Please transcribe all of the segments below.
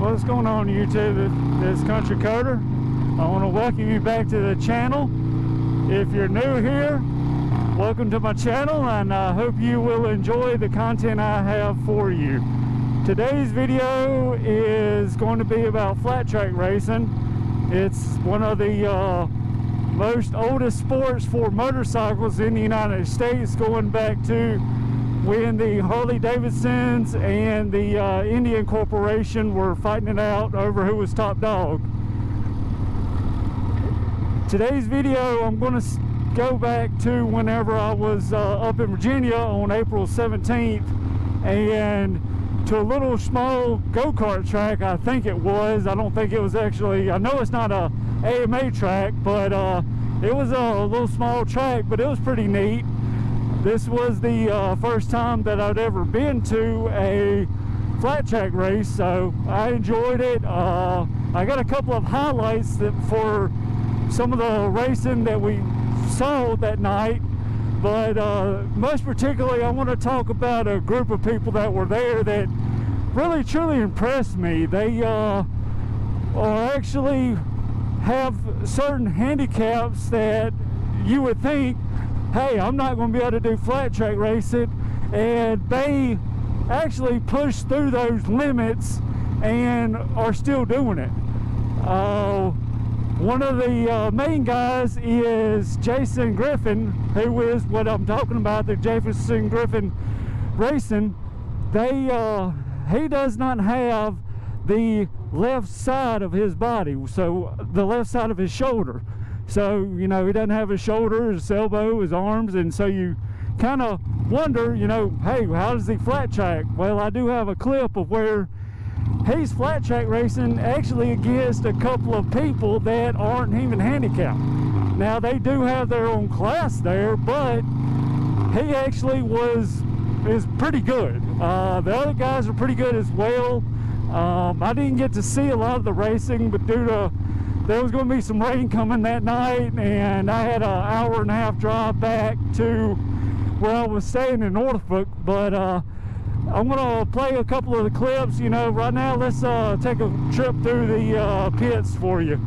What's going on, YouTube? This Country Coder. I want to welcome you back to the channel. If you're new here, welcome to my channel, and I hope you will enjoy the content I have for you. Today's video is going to be about flat track racing. It's one of the most oldest sports for motorcycles in the United States, going back to when the Harley Davidsons and the Indian Corporation were fighting it out over who was top dog. Today's video, I'm going to go back to whenever I was up in Virginia on April 17th, and to a little small go-kart track. I think it was. I don't think it was actually, I know it's not a AMA track, but it was a little small track, but it was pretty neat. This was the first time that I'd ever been to a flat track race, so I enjoyed it. I got a couple of highlights for some of the racing that we saw that night, but most particularly I want to talk about a group of people that were there that really truly impressed me. They actually have certain handicaps that you would think, hey, I'm not going to be able to do flat track racing, and they actually push through those limits and are still doing it. One of the main guys is Jason Griffin, who is what I'm talking about, the Jason Griffin Racing. He does not have the left side of his body, so the left side of his shoulder. So, you know, he doesn't have his shoulder, his elbow, his arms, and so you kind of wonder, you know, hey, how does he flat track? Well, I do have a clip of where he's flat track racing actually against a couple of people that aren't even handicapped. Now, they do have their own class there, but he actually is pretty good. The other guys are pretty good as well. I didn't get to see a lot of the racing, but due to there was going to be some rain coming that night, and I had an hour-and-a-half drive back to where I was staying in Norfolk. But I'm going to play a couple of the clips. You know, right now, let's take a trip through the pits for you.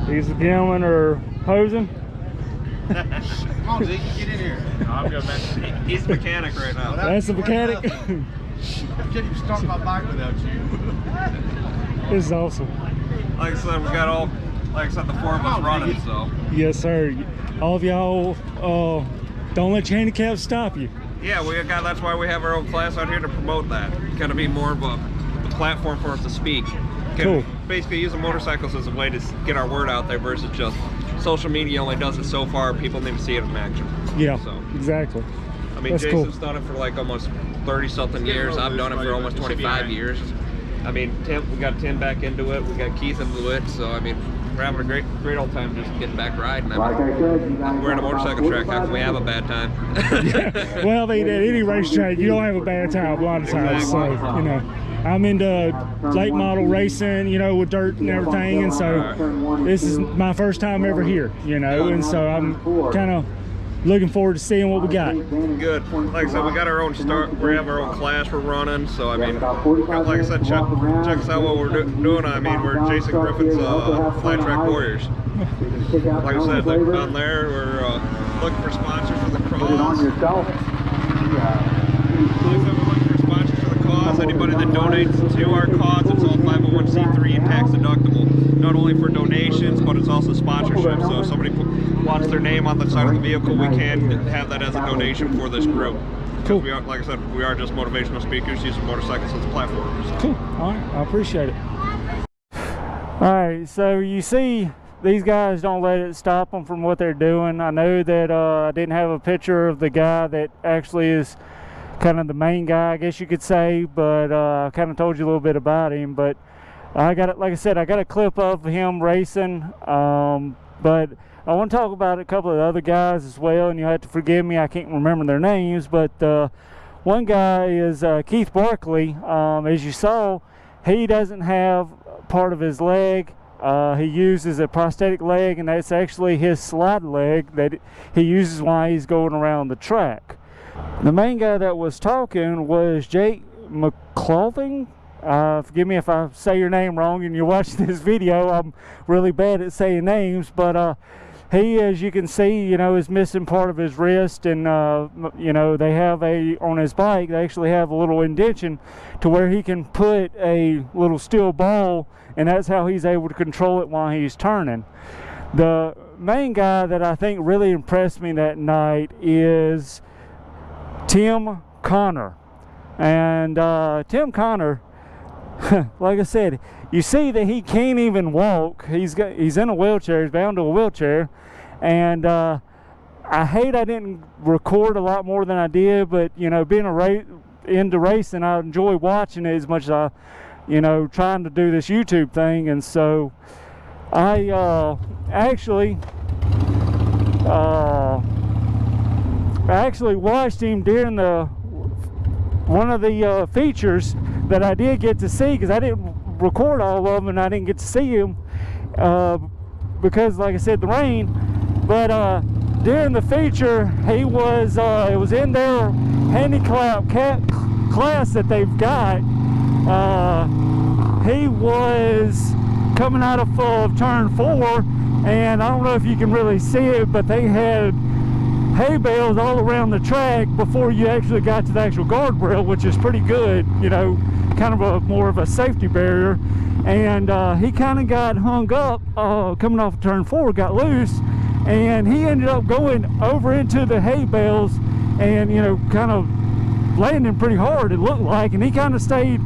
These gentlemen are posing. Come on, Zeke, get in here. No, I'm good, man. He's the mechanic right now. That's the mechanic. I can't even start my bike without you. This is awesome. Like I said, we got all, like I said, the four of us running, so. Yes, sir. All of y'all, don't let your handicaps stop you. Yeah, that's why we have our own class out here to promote that. Kind of be more of a platform for us to speak. Cool. Basically using motorcycles as a way to get our word out there versus just social media only does it so far. People need to see it in action. Yeah, so, exactly. I mean, That's Jason's cool. done it for like almost 30-something years. I've done it for almost 25 years. I mean, we got Tim back into it. We got Keith into it. So, I mean, we're having a great old time just getting back riding. I mean, we're in a motorcycle track. How can we have a bad time? Yeah. Well, at any racetrack, you don't have a bad time a lot of times. Exactly. So, you know, I'm into late model racing, you know, with dirt and everything, and so this is my first time ever here, you know, and so I'm kind of looking forward to seeing what we got. Good. Like I said, we got our own start. We have our own class we're running. So I mean, like I said, check us out what we're doing. I mean, we're Jason Griffin's Flat Track Warriors. Like I said, like down there, we're looking for sponsors for the cross. Like I said, we're looking for sponsors for the cause. Anybody that donates to our cause, it's all 501c3 and tax deductible. not only for donations, but it's also sponsorship. So if somebody wants their name on the side of the vehicle, we can have that as a donation for this group. Cool. We are, like I said, we are just motivational speakers using motorcycles as a platform. So. Cool. All right, I appreciate it. All right, so you see these guys don't let it stop them from what they're doing. I know that I didn't have a picture of the guy that actually is kind of the main guy, I guess you could say, but I kind of told you a little bit about him. But I got it, like I said, I got a clip of him racing, but I want to talk about a couple of the other guys as well, and you have to forgive me, I can't remember their names, but one guy is Keith Barkley. As you saw, he doesn't have part of his leg. He uses a prosthetic leg, and that's actually his slide leg that he uses while he's going around the track. The main guy that was talking was Jake McClothing. Forgive me if I say your name wrong and you're watching this video. I'm really bad at saying names, but he, as you can see, you know, is missing part of his wrist, and you know, they have on his bike, they actually have a little indentation to where he can put a little steel ball, and that's how he's able to control it while he's turning. The main guy that I think really impressed me that night is Tim Connor. And Tim Connor, like I said, you see that he can't even walk. He's in a wheelchair. He's bound to a wheelchair, and I hate I didn't record a lot more than I did. But you know, being into racing, I enjoy watching it as much as I, you know, trying to do this YouTube thing. And so I actually watched him during one of the features that I did get to see, because I didn't record all of them and I didn't get to see him because, like I said, the rain. But during the feature, he was it was in their handicap class that they've got. He was coming out of turn 4, and I don't know if you can really see it, but they had hay bales all around the track before you actually got to the actual guardrail, which is pretty good, you know, kind of more of a safety barrier. And he kind of got hung up coming off of turn 4, got loose, and he ended up going over into the hay bales and, you know, kind of landing pretty hard, it looked like. And he kind of stayed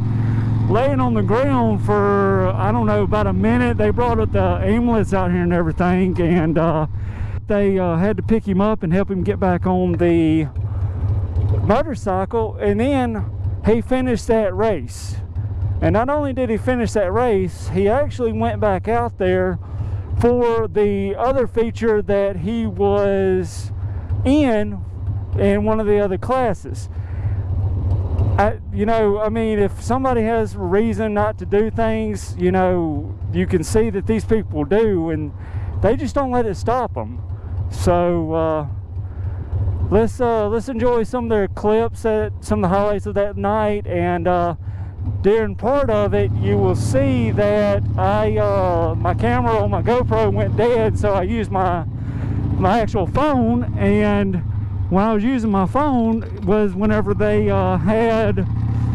laying on the ground for, I don't know, about a minute. They brought up the ambulance out here and everything, and they had to pick him up and help him get back on the motorcycle. And then he finished that race. And not only did he finish that race, he actually went back out there for the other feature that he was in one of the other classes. You know, I mean, if somebody has a reason not to do things, you know, you can see that these people do, and they just don't let it stop them. So let's enjoy some of their clips, some of the highlights of that night. And during part of it, you will see that my camera on my GoPro went dead, so I used my actual phone. And when I was using my phone was whenever they had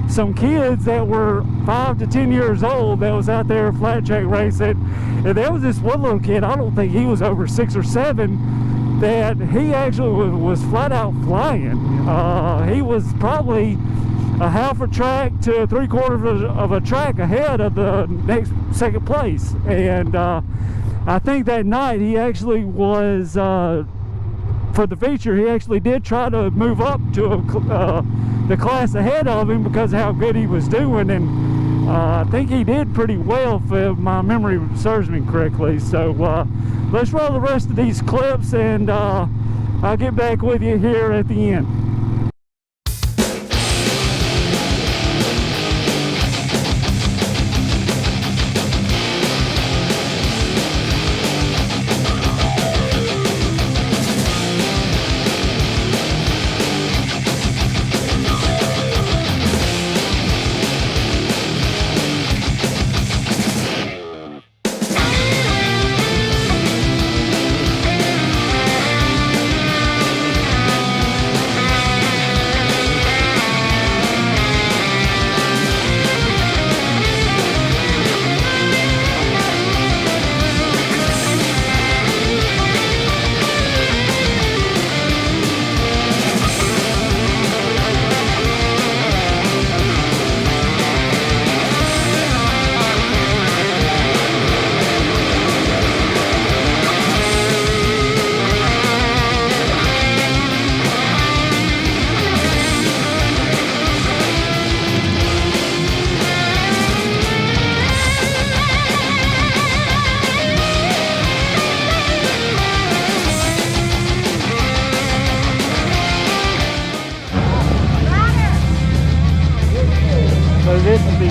some kids that were 5 to 10 years old that was out there flat track racing. And there was this one little kid, I don't think he was over 6 or 7, that he actually was flat out flying. He was probably a half a track to 3/4 of a track ahead of the second place. And I think that night he actually was, for the feature, he actually did try to move up to the class ahead of him because of how good he was doing. And I think he did pretty well, if my memory serves me correctly. So let's roll the rest of these clips, and I'll get back with you here at the end.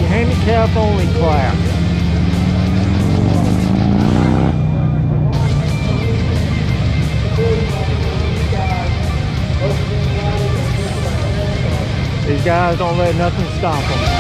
handicap only class. These guys don't let nothing stop them.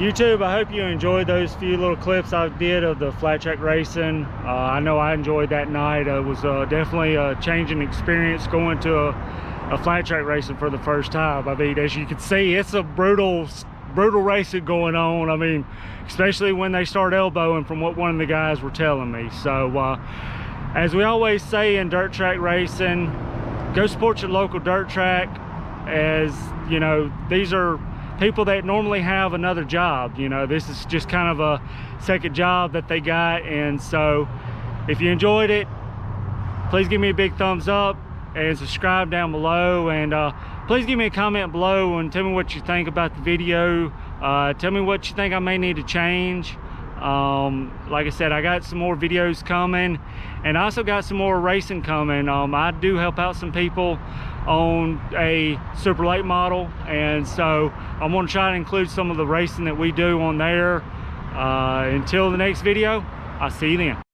YouTube, I hope you enjoyed those few little clips I did of the flat track racing. I know I enjoyed that night. It was definitely a changing experience going to a flat track racing for the first time. I mean, as you can see, it's a brutal racing going on. I mean, especially when they start elbowing, from what one of the guys were telling me. So as we always say in dirt track racing, go support your local dirt track. As you know, these are people that normally have another job. You know, this is just kind of a second job that they got. And so if you enjoyed it, please give me a big thumbs up and subscribe down below, and please give me a comment below and tell me what you think about the video. Tell me what you think I may need to change. Like I said, I got some more videos coming, and I also got some more racing coming. I do help out some people on a super late model, and so I'm going to try to include some of the racing that we do on there. Until the next video, I'll see you then.